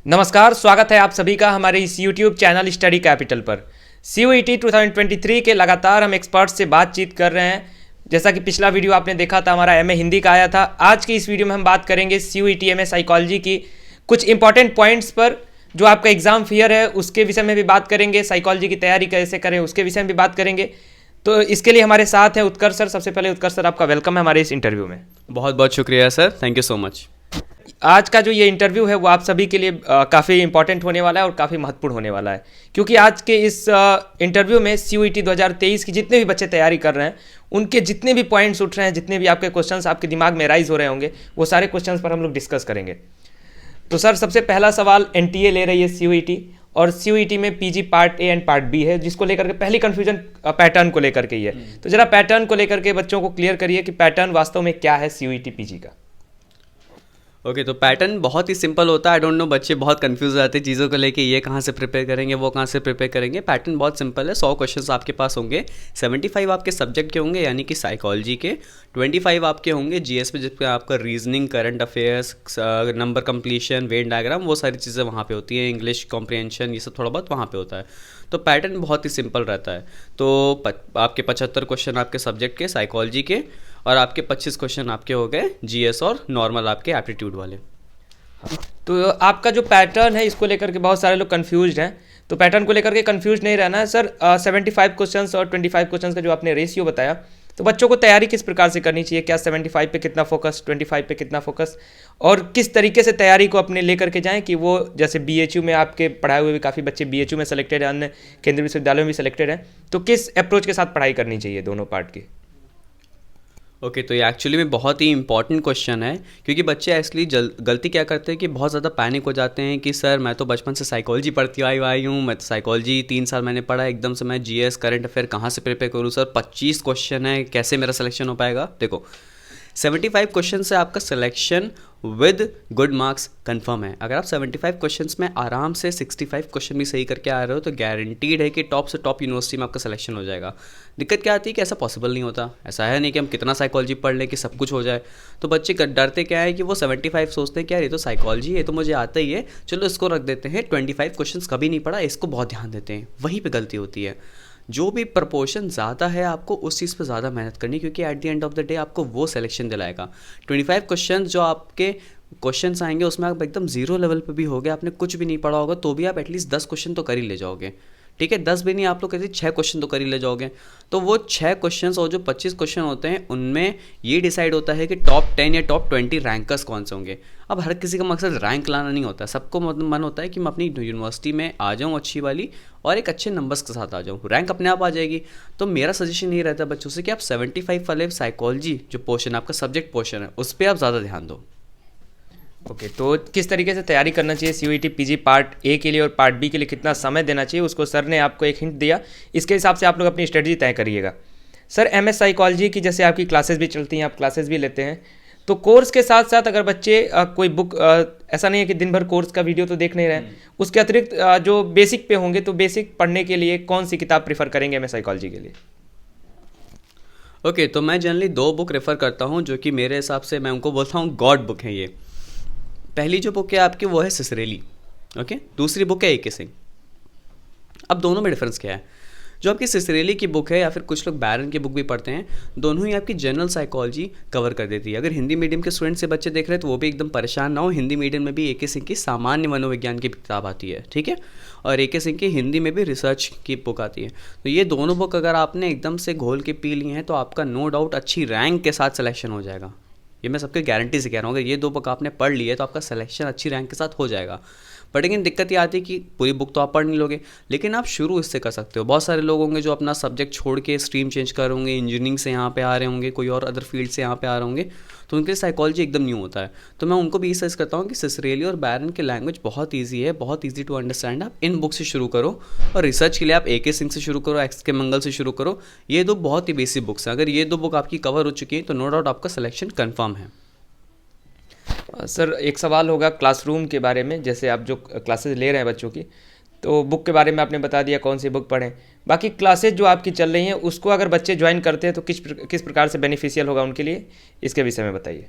नमस्कार, स्वागत है आप सभी का हमारे इस YouTube चैनल स्टडी कैपिटल पर। CUET 2023 के लगातार हम एक्सपर्ट्स से बातचीत कर रहे हैं। जैसा कि पिछला वीडियो आपने देखा था, हमारा MA हिंदी का आया था। आज की इस वीडियो में हम बात करेंगे CUET MA साइकोलॉजी की कुछ इंपॉर्टेंट पॉइंट्स पर। जो आपका एग्जाम फियर है उसके विषय में भी बात करेंगे, साइकोलॉजी की तैयारी कैसे करें उसके विषय में भी बात करेंगे। तो इसके लिए हमारे साथ हैं उत्कर्ष सर। सबसे पहले उत्कर्ष सर, आपका वेलकम है हमारे इस इंटरव्यू में। बहुत बहुत शुक्रिया sir, thank you so much. आज का जो ये इंटरव्यू है वो आप सभी के लिए काफ़ी इंपॉर्टेंट होने वाला है और काफ़ी महत्वपूर्ण होने वाला है, क्योंकि आज के इस इंटरव्यू में CUET 2023 की जितने भी बच्चे तैयारी कर रहे हैं उनके जितने भी पॉइंट्स उठ रहे हैं, जितने भी आपके क्वेश्चंस आपके दिमाग में राइज हो रहे होंगे, वो सारे क्वेश्चंस पर हम लोग डिस्कस करेंगे। तो सर, सबसे पहला सवाल NTA ले रही है CUET, और CUET में PG part A and part B है, जिसको लेकर के पहली कन्फ्यूजन पैटर्न को लेकर के ही है। तो जरा पैटर्न को लेकर के बच्चों को क्लियर करिए कि पैटर्न वास्तव में क्या है CUET PG का। ओके, तो पैटर्न बहुत ही सिंपल होता है। आई डोंट नो, बच्चे बहुत कंफ्यूज हो जाते हैं चीज़ों को लेके, ये कहाँ से प्रिपेयर करेंगे, वो कहाँ से प्रिपेयर करेंगे। पैटर्न बहुत सिंपल है। 100 क्वेश्चंस आपके पास होंगे। 75 आपके सब्जेक्ट के होंगे, यानी कि साइकोलॉजी के। 25 आपके होंगे GS पे, जिसपे आपका reasoning, current affairs, number completion, Venn diagram, वो सारी चीज़ें वहाँ पे होती हैं। इंग्लिश कॉम्प्रिहेंशन, ये सब थोड़ा बहुत वहाँ पे होता है। तो पैटर्न बहुत ही सिंपल रहता है। तो आपके 75 क्वेश्चन आपके सब्जेक्ट के साइकोलॉजी के, और आपके 25 क्वेश्चन आपके हो गए GS और नॉर्मल आपके एप्टीट्यूड वाले। तो आपका जो पैटर्न है इसको लेकर के बहुत सारे लोग कंफ्यूज्ड हैं, तो पैटर्न को लेकर के कंफ्यूज नहीं रहना है सर। 75 क्वेश्चंस और 25 क्वेश्चंस का जो आपने रेशियो बताया, तो बच्चों को तैयारी किस प्रकार से करनी चाहिए? क्या 75 पे कितना फोकस, 25 पे कितना फोकस, और किस तरीके से तैयारी को अपने लेकर के जाएं कि वो, जैसे BHU में आपके पढ़ाए हुए भी काफ़ी बच्चे BHU में सेलेक्टेड हैं, अन्य केंद्रीय विश्वविद्यालयों में भी सेलेक्टेड हैं, तो किस अप्रोच के साथ पढ़ाई करनी चाहिए दोनों पार्ट की? ओके, तो ये एक्चुअली में बहुत ही इंपॉर्टेंट क्वेश्चन है, क्योंकि बच्चे एक्चुअली गलती क्या करते हैं कि बहुत ज़्यादा पैनिक हो जाते हैं कि सर मैं तो बचपन से साइकोलॉजी पढ़ती आई हूँ, मैं तो साइकोलॉजी 3 साल मैंने पढ़ा, एकदम से मैं GS करंट अफेयर कहाँ से प्रिपेयर करूँ सर? 25 क्वेश्चन है, कैसे मेरा सिलेक्शन हो पाएगा? देखो, 75 क्वेश्चन से आपका selection with good marks confirm है। अगर आप 75 क्वेश्चंस में आराम से 65 क्वेश्चन भी सही करके आ रहे हो तो गारंटीड है कि टॉप से टॉप यूनिवर्सिटी में आपका सिलेक्शन हो जाएगा। दिक्कत क्या आती है कि ऐसा पॉसिबल नहीं होता। ऐसा है नहीं कि हम कितना साइकोलॉजी पढ़ लें कि सब कुछ हो जाए। तो बच्चे डरते क्या है कि वो 75 सोचते हैं कि यार ये तो साइकोलॉजी है, ये तो मुझे आता ही है, चलो इसको रख देते हैं। 25 क्वेश्चन कभी नहीं पढ़ा, इसको बहुत ध्यान देते हैं, वहीं पर गलती होती है। जो भी प्रपोर्शन ज़्यादा है आपको उस चीज़ पर ज़्यादा मेहनत करनी, क्योंकि at the end of the day आपको वो सिलेक्शन दिलाएगा। 25 क्वेश्चन जो आपके क्वेश्चंस आएंगे उसमें आप एकदम जीरो लेवल पे भी हो गए, आपने कुछ भी नहीं पढ़ा होगा, तो भी आप एटलीस्ट 10 क्वेश्चन तो कर ही ले जाओगे। ठीक है, 10 भी नहीं, आप लोग कहते 6 क्वेश्चन तो कर ही ले जाओगे। तो वो 6 क्वेश्चंस और जो 25 क्वेश्चन होते हैं उनमें ये डिसाइड होता है कि टॉप 10 या टॉप 20 रैंकर्स कौन से होंगे। अब हर किसी का मकसद रैंक लाना नहीं होता, सबको मन होता है कि मैं अपनी यूनिवर्सिटी में आ जाऊँ अच्छी वाली, और एक अच्छे नंबर्स के साथ आ जाऊँ, रैंक अपने आप आ जाएगी। तो मेरा सजेशन ये रहता है बच्चों से कि आप 75 वाले साइकोलॉजी जो पोर्शन आपका सब्जेक्ट पोर्शन है उस पर आप ज़्यादा ध्यान दो। ओके, तो किस तरीके से तैयारी करना चाहिए CUET PG पार्ट A के लिए और पार्ट B के लिए कितना समय देना चाहिए, उसको सर ने आपको एक हिंट दिया। इसके हिसाब से आप लोग अपनी स्ट्रेटजी तय करिएगा। सर, MS साइकोलॉजी की जैसे आपकी क्लासेस भी चलती हैं, आप क्लासेस भी लेते हैं, तो कोर्स के साथ साथ अगर बच्चे कोई बुक, ऐसा नहीं है कि दिन भर कोर्स का वीडियो तो देख नहीं रहे, उसके अतिरिक्त जो बेसिक पे होंगे, तो बेसिक पढ़ने के लिए कौन सी किताब प्रीफर करेंगे MS साइकोलॉजी के लिए? ओके, तो मैं जनरली 2 बुक रेफ़र करता हूँ, जो कि मेरे हिसाब से मैं उनको बोलता हूँ गॉड बुक है ये। पहली जो बुक है आपकी वो है सिसरेली, ओके। दूसरी बुक है AK सिंह। अब दोनों में डिफरेंस क्या है? जो आपकी सिसरेली की बुक है, या फिर कुछ लोग बैरन की बुक भी पढ़ते हैं, दोनों ही आपकी जनरल साइकोलॉजी कवर कर देती है। अगर हिंदी मीडियम के स्टूडेंट से बच्चे देख रहे हैं तो वो भी एकदम परेशान ना हो, हिंदी मीडियम में भी AK सिंह की सामान्य मनोविज्ञान की किताब आती है, ठीक है, और AK सिंह की हिंदी में भी रिसर्च की बुक आती है। तो ये दोनों बुक अगर आपने एकदम से घोल के पी ली हैं तो आपका नो डाउट अच्छी रैंक के साथ सिलेक्शन हो जाएगा। ये मैं सबके गारंटी से कह रहा हूँ, अगर ये 2 बुक आपने पढ़ ली है तो आपका सिलेक्शन अच्छी रैंक के साथ हो जाएगा। बट लेकिन दिक्कत ये आती है कि पूरी बुक तो आप पढ़ नहीं लोगे, लेकिन आप शुरू इससे कर सकते हो। बहुत सारे लोग होंगे जो अपना सब्जेक्ट छोड़ के स्ट्रीम चेंज कर होंगे, इंजीनियरिंग से यहाँ पे आ रहे होंगे, कोई और अदर फील्ड से यहाँ पे आ रहे होंगे, तो उनके लिए साइकोलॉजी एकदम न्यू होता है। तो मैं उनको भी सजेस्ट करता हूँ कि सिसरेली और बैरन की लैंग्वेज बहुत ईजी है, बहुत ईजी टू अंडरस्टैंड। आप इन बुक से शुरू करो, और रिसर्च के लिए आप AK सिंह से शुरू करो, XK मंगल से शुरू करो। ये 2 बहुत ही बेसिक बुक्स हैं। अगर ये 2 बुक आपकी कवर हो चुकी हैं तो नो डाउट आपका सिलेक्शन कन्फर्म है। सर, एक सवाल होगा क्लासरूम के बारे में। जैसे आप जो क्लासेस ले रहे हैं बच्चों की, तो बुक के बारे में आपने बता दिया कौन सी बुक पढ़ें, बाकी क्लासेज जो आपकी चल रही हैं उसको अगर बच्चे ज्वाइन करते हैं तो किस प्रकार से बेनिफिशियल होगा उनके लिए, इसके विषय में बताइए।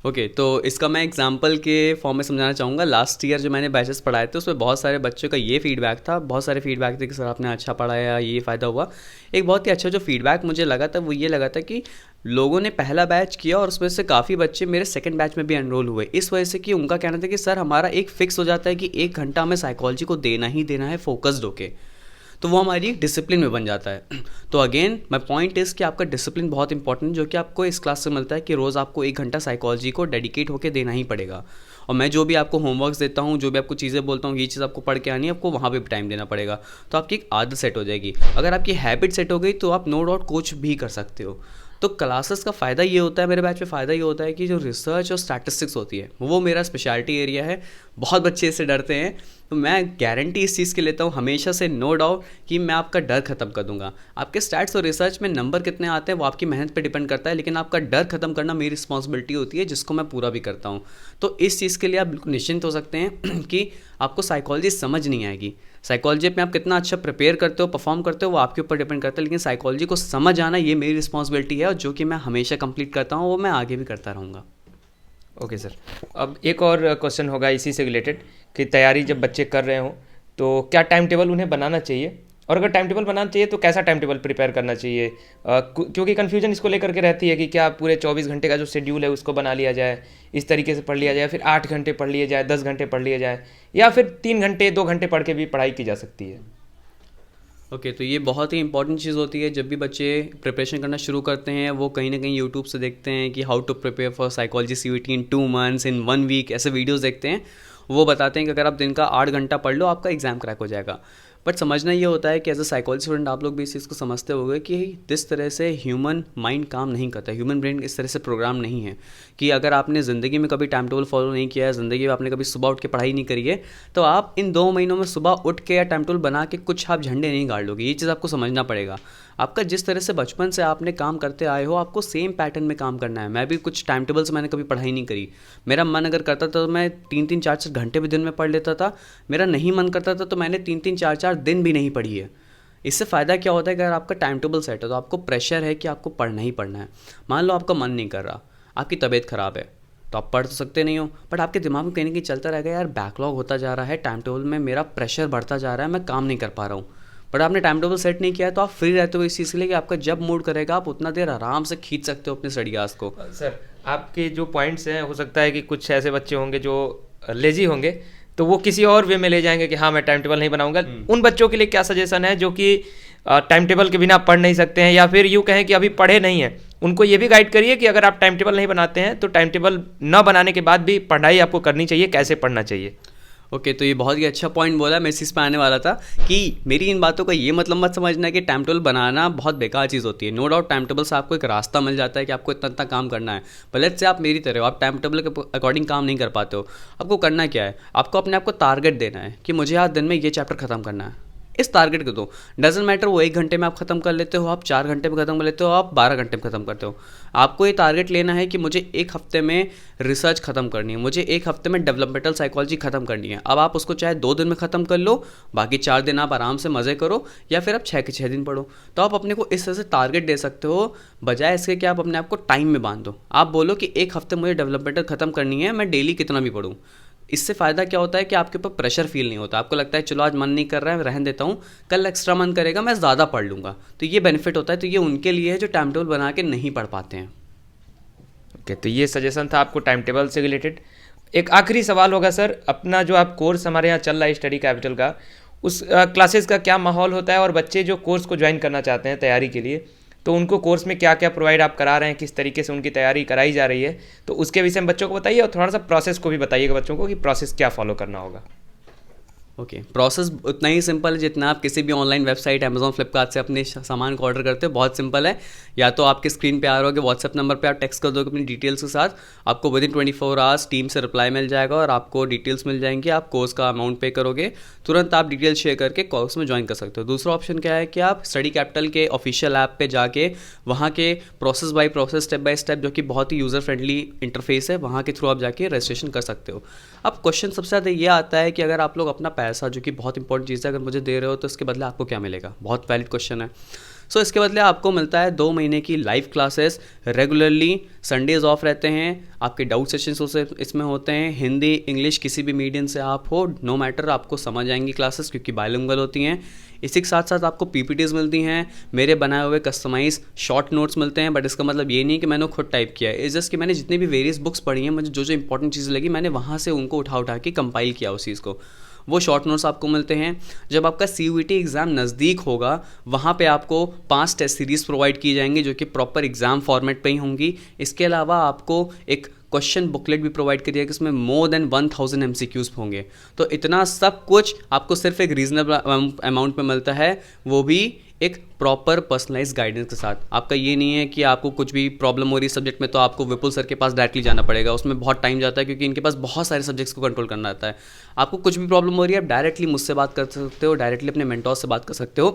ओके, तो इसका मैं एग्जांपल के फॉर्म में समझाना चाहूँगा। लास्ट ईयर जो मैंने बैचेस पढ़ाए थे उसमें बहुत सारे बच्चों का ये फीडबैक था, बहुत सारे फीडबैक थे कि सर आपने अच्छा पढ़ाया, ये फ़ायदा हुआ। एक बहुत ही अच्छा जो फीडबैक मुझे लगा था वो ये लगा था कि लोगों ने पहला बैच किया और उसमें से काफ़ी बच्चे मेरे सेकंड बैच में भी एनरोल हुए, इस वजह से कि उनका कहना था कि सर हमारा एक फिक्स हो जाता है कि 1 घंटा हमें साइकोलॉजी को देना ही देना है फोकस्ड होके, तो वो हमारी डिसिप्लिन में बन जाता है। तो अगेन माय पॉइंट इज़ कि आपका डिसिप्लिन बहुत इंपॉर्टेंट है, जो कि आपको इस क्लास से मिलता है कि रोज़ आपको 1 घंटा साइकोलॉजी को डेडिकेट होकर देना ही पड़ेगा। और मैं जो भी आपको होमवर्क्स देता हूँ, जो भी आपको चीज़ें बोलता हूँ, ये चीज़ आपको पढ़ के आनी है, आपको वहाँ पे भी टाइम देना पड़ेगा। तो आपकी एक आदत सेट हो जाएगी। अगर आपकी हैबिट सेट हो गई तो आप नो डाउट कोच भी कर सकते हो। तो क्लासेस का फ़ायदा ये होता है, मेरे बैच में फ़ायदा ये होता है कि जो रिसर्च और स्टैटिस्टिक्स होती है वो मेरा स्पेशलिटी एरिया है। बहुत बच्चे इससे डरते हैं, तो मैं गारंटी इस चीज़ की लेता हूँ हमेशा से, नो डाउट, कि मैं आपका डर ख़त्म कर दूंगा। आपके स्टैट्स और रिसर्च में नंबर कितने आते हैं वो आपकी मेहनत पे डिपेंड करता है, लेकिन आपका डर ख़त्म करना मेरी रिस्पॉन्सिबिलिटी होती है, जिसको मैं पूरा भी करता हूँ। तो इस चीज़ के लिए आप बिल्कुल निश्चिंत हो सकते हैं कि आपको साइकोलॉजी समझ नहीं आएगी। साइकोलॉजी में आप कितना अच्छा प्रिपेयर करते हो, परफॉर्म करते हो, वो आपके ऊपर डिपेंड करता है, लेकिन साइकोलॉजी को समझ आना ये मेरी रिस्पॉन्सिबिलिटी है, और जो कि मैं हमेशा कंप्लीट करता हूँ वो मैं आगे भी करता रहूँगा। ओके सर, अब एक और क्वेश्चन होगा इसी से रिलेटेड कि तैयारी जब बच्चे कर रहे हों तो क्या टाइम टेबल उन्हें बनाना चाहिए, और अगर टाइम टेबल बनाना चाहिए तो कैसा टाइम टेबल प्रिपेयर करना चाहिए? क्योंकि कन्फ्यूजन इसको लेकर के रहती है कि क्या पूरे 24 घंटे का जो शेड्यूल है उसको बना लिया जाए, इस तरीके से पढ़ लिया जाए, फिर 8 घंटे पढ़ लिए जाए, 10 घंटे पढ़ लिए जाए, या फिर 3 घंटे 2 घंटे पढ़ के भी पढ़ाई की जा सकती है। ओके, तो ये बहुत ही इंपॉर्टेंट चीज़ होती है। जब भी बच्चे प्रिपरेशन करना शुरू करते हैं वो कहीं ना कहीं यूट्यूब से देखते हैं कि how to prepare for psychology CUET in 2 months, in 1 week, ऐसे वीडियोस देखते हैं। वो बताते हैं कि अगर आप दिन का 8 घंटा पढ़ लो आपका एग्ज़ाम क्रैक हो जाएगा। बट समझना ये होता है कि एज अ साइकोलॉजी स्टूडेंट आप लोग भी इस चीज़ को समझते होंगे कि जिस तरह से ह्यूमन माइंड काम नहीं करता, ह्यूमन ब्रेन इस तरह से प्रोग्राम नहीं है कि अगर आपने ज़िंदगी में कभी टाइम टेबल फॉलो नहीं किया है, ज़िंदगी में आपने कभी सुबह उठ के पढ़ाई नहीं करी है, तो आप इन 2 महीनों में सुबह उठ के या टाइम टेबल बना के कुछ आप झंडे नहीं गाड़ लोगे। ये चीज़ आपको समझना पड़ेगा। आपका जिस तरह से बचपन से आपने काम करते आए हो, आपको सेम पैटर्न में काम करना है। मैं भी कुछ टाइम टेबल से मैंने कभी पढ़ाई नहीं करी। मेरा मन अगर करता था तो मैं 3-3, 4-4 घंटे भी दिन में पढ़ लेता था। मेरा नहीं मन करता था तो मैंने 3-3, 4-4 दिन भी नहीं पढ़ी है। इससे फ़ायदा क्या होता है कि अगर आपका टाइम टेबल सेट है तो आपको प्रेशर है कि आपको पढ़ना ही पढ़ना है। मान लो आपका मन नहीं कर रहा, आपकी तबीयत ख़राब है, तो आप पढ़ तो सकते नहीं हो, बट आपके दिमाग में कहीं ना कहीं चलता रहेगा, यार बैकलॉग होता जा रहा है, टाइम टेबल में मेरा प्रेशर बढ़ता जा रहा है, मैं काम नहीं कर पा रहा हूँ। बट आपने टाइम टेबल सेट नहीं किया है तो आप फ्री रहते हो इस चीज़ के लिए कि आपका जब मूड करेगा आप उतना देर आराम से खींच सकते हो अपने स्टडी आवर्स को। सर, आपके जो पॉइंट्स हैं, हो सकता है कि कुछ ऐसे बच्चे होंगे जो लेजी होंगे, तो वो किसी और वे में ले जाएंगे कि हाँ मैं टाइम टेबल नहीं बनाऊंगा। उन बच्चों के लिए क्या सजेशन है जो कि टाइम टेबल के बिना पढ़ नहीं सकते हैं, या फिर यूँ कहें कि अभी पढ़े नहीं हैं, उनको ये भी गाइड करिए कि अगर आप टाइम टेबल नहीं बनाते हैं तो टाइम टेबल न बनाने के बाद भी पढ़ाई आपको करनी चाहिए, कैसे पढ़ना चाहिए? ओके, तो ये बहुत ही अच्छा पॉइंट बोला। मैं इस चीज़ पर आने वाला था कि मेरी इन बातों का ये मतलब मत समझना कि टाइम टेबल बनाना बहुत बेकार चीज़ होती है। नो डाउट टाइम टेबल से आपको एक रास्ता मिल जाता है कि आपको इतना इतना काम करना है। भले से आप मेरी तरह हो, आप टाइम टेबल के अकॉर्डिंग काम नहीं कर पाते हो, आपको करना क्या है, आपको अपने आप को टारगेट देना है कि मुझे आज दिन में ये चैप्टर खत्म करना है। इस टारगेट को दो, डजेंट मैटर वो 1 घंटे में आप खत्म कर लेते हो, आप 4 घंटे में खत्म कर लेते हो, आप 12 घंटे में खत्म करते हो। आपको ये टारगेट लेना है कि मुझे 1 हफ्ते में रिसर्च खत्म करनी है, मुझे 1 हफ्ते में डेवलपमेंटल साइकोलॉजी खत्म करनी है। अब आप उसको चाहे 2 दिन में खत्म कर लो, बाकी 4 दिन आप आराम से मज़े करो, या फिर आप 6 के 6 दिन पढ़ो। तो आप अपने को इस तरह से टारगेट दे सकते हो, बजाय इसके कि आप अपने आप को टाइम में बांध दो। आप बोलो कि 1 हफ्ते मुझे डेवलपमेंटल खत्म करनी है, मैं डेली कितना भी पढ़ूँ। इससे फ़ायदा क्या होता है कि आपके ऊपर प्रेशर फील नहीं होता। आपको लगता है चलो आज मन नहीं कर रहा है, रहने देता हूँ, कल एक्स्ट्रा मन करेगा मैं ज़्यादा पढ़ लूँगा। तो ये बेनिफिट होता है। तो ये उनके लिए है जो टाइम टेबल बना के नहीं पढ़ पाते हैं। ओके, तो ये सजेशन था आपको टाइम टेबल से रिलेटेड। एक आखिरी सवाल होगा सर, अपना जो आप कोर्स हमारे यहाँ चल रहा है स्टडी कैपिटल का, उस क्लासेस का क्या माहौल होता है, और बच्चे जो कोर्स को ज्वाइन करना चाहते हैं तैयारी के लिए, तो उनको कोर्स में क्या क्या प्रोवाइड आप करा रहे हैं, किस तरीके से उनकी तैयारी कराई जा रही है, तो उसके विषय में बच्चों को बताइए, और थोड़ा सा प्रोसेस को भी बताइएगा बच्चों को कि प्रोसेस क्या फॉलो करना होगा। ओके, प्रोसेस उतना ही सिंपल है जितना आप किसी भी ऑनलाइन वेबसाइट अमेजोन फ्लिपकार्ट से अपने सामान को ऑर्डर करते हो। बहुत सिंपल है। या तो आपके स्क्रीन पे आ रहे होगे, व्हाट्सएप नंबर पे आप टेक्स्ट कर दोगे अपनी डिटेल्स के साथ, आपको विद इन 24 आवर्स टीम से रिप्लाई मिल जाएगा और आपको डिटेल्स मिल जाएंगी। आप कोर्स का अमाउंट पे करोगे, तुरंत आप डिटेल्स शेयर करके कोर्स में ज्वाइन कर सकते हो। दूसरा ऑप्शन क्या है कि आप स्टडी कैपिटल के ऑफिशियल ऐप पे जाके वहाँ के process by process, step by step, जो कि बहुत ही यूज़र फ्रेंडली इंटरफेस है, वहाँ के थ्रू आप जाके रजिस्ट्रेशन कर सकते हो। अब क्वेश्चन सबसे ज़्यादा ये आता है कि अगर आप लोग अपना पैसा, जो कि बहुत इंपॉर्टेंट चीज़ है, अगर मुझे दे रहे हो तो इसके बदले आपको क्या मिलेगा। बहुत वैलिड क्वेश्चन है। सो इसके बदले आपको मिलता है 2 महीने की live classes regularly, Sundays of रहते हैं, आपके डाउट सेशंस इसमें होते हैं, हिंदी इंग्लिश किसी भी मीडियम से आप हो, नो मैटर, आपको समझ आएंगी क्लासेस क्योंकि बायलिंगुअल होती हैं। इसी के साथ साथ आपको पीपीटीज मिलती हैं, मेरे बनाए हुए कस्टमाइज शॉर्ट नोट्स मिलते हैं, बट इसका मतलब ये नहीं कि मैंने खुद टाइप किया है, इस जस्ट कि मैंने जितनी भी वेरियस बुक्स पढ़ी हैं, मुझे जो जो इंपॉर्टेंट चीज़ें लगी मैंने वहाँ से उनको उठा के कंपाइल किया उस चीज़ को। वो शॉर्ट नोट्स आपको मिलते हैं। जब आपका CUET एग्ज़ाम नज़दीक होगा वहाँ पे आपको 5 टेस्ट सीरीज़ प्रोवाइड की जाएंगी जो कि प्रॉपर एग्ज़ाम फॉर्मेट पे ही होंगी। इसके अलावा आपको एक क्वेश्चन बुकलेट भी प्रोवाइड करिए कि इसमें मोर देन 1000 MCQs होंगे। तो इतना सब कुछ आपको सिर्फ एक रीजनेबल अमाउंट में मिलता है, वो भी एक प्रॉपर पर्सनलाइज गाइडेंस के साथ। आपका ये नहीं है कि आपको कुछ भी प्रॉब्लम हो रही है सब्जेक्ट में तो आपको विपुल सर के पास डायरेक्टली जाना पड़ेगा, उसमें बहुत टाइम जाता है क्योंकि इनके पास बहुत सारे सब्जेक्ट्स को कंट्रोल करना आता है। आपको कुछ भी प्रॉब्लम हो रही है आप डायरेक्टली मुझसे बात कर सकते हो, डायरेक्टली अपने मेंटोर से बात कर सकते हो।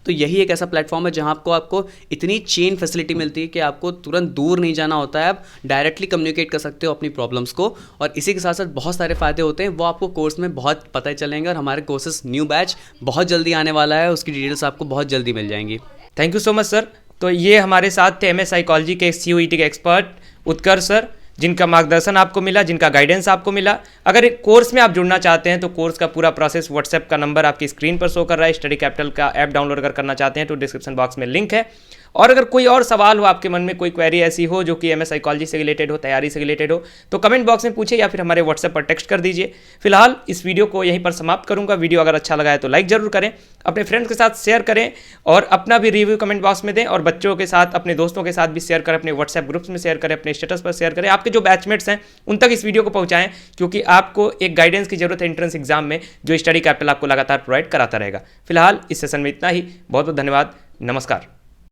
तो यही एक ऐसा प्लेटफॉर्म है जहाँ आपको इतनी चेन फैसिलिटी मिलती है कि आपको तुरंत दूर नहीं जाना होता है, आप डायरेक्टली कम्युनिकेट कर सकते हो अपनी प्रॉब्लम्स को। और इसी के साथ साथ बहुत सारे फ़ायदे होते हैं, वो आपको कोर्स में बहुत पता ही चलेंगे। और हमारे कोर्सेस न्यू बैच बहुत जल्दी आने वाला है, उसकी डिटेल्स आपको बहुत जल्दी मिल जाएंगी। Thank you so much sir. तो ये हमारे साथ थे MS साइकोलॉजी के CUET के एक्सपर्ट उत्कर्ष सर, जिनका मार्गदर्शन आपको मिला, जिनका गाइडेंस आपको मिला। अगर एक कोर्स में आप जुड़ना चाहते हैं तो कोर्स का पूरा प्रोसेस, व्हाट्सएप का नंबर आपकी स्क्रीन पर शो कर रहा है, स्टडी कैपिटल का ऐप डाउनलोड अगर करना चाहते हैं तो डिस्क्रिप्शन बॉक्स में लिंक है। और अगर कोई और सवाल हो आपके मन में, कोई क्वेरी ऐसी हो जो कि MS साइकोलॉजी से रिलेटेड हो, तैयारी से रिलेटेड हो, तो कमेंट बॉक्स में पूछिए या फिर हमारे व्हाट्सएप पर टेक्स्ट कर दीजिए। फिलहाल इस वीडियो को यहीं पर समाप्त करूंगा। वीडियो अगर अच्छा लगा है तो लाइक जरूर करें, अपने फ्रेंड्स के साथ शेयर करें और अपना भी रिव्यू कमेंट बॉक्स में दें। और बच्चों के साथ, अपने दोस्तों के साथ भी शेयर करें, अपने व्हाट्सएप ग्रुप्स में शेयर करें, अपने स्टेटस पर शेयर करें। आपके जो बैचमेट्स हैं उन तक इस वीडियो को पहुंचाएं, क्योंकि आपको एक गाइडेंस की जरूरत है एंट्रेंस एग्जाम में, जो स्टडी कैपिटल आपको लगातार प्रोवाइड कराता रहेगा। फिलहाल इस सेशन में इतना ही। बहुत बहुत धन्यवाद। नमस्कार।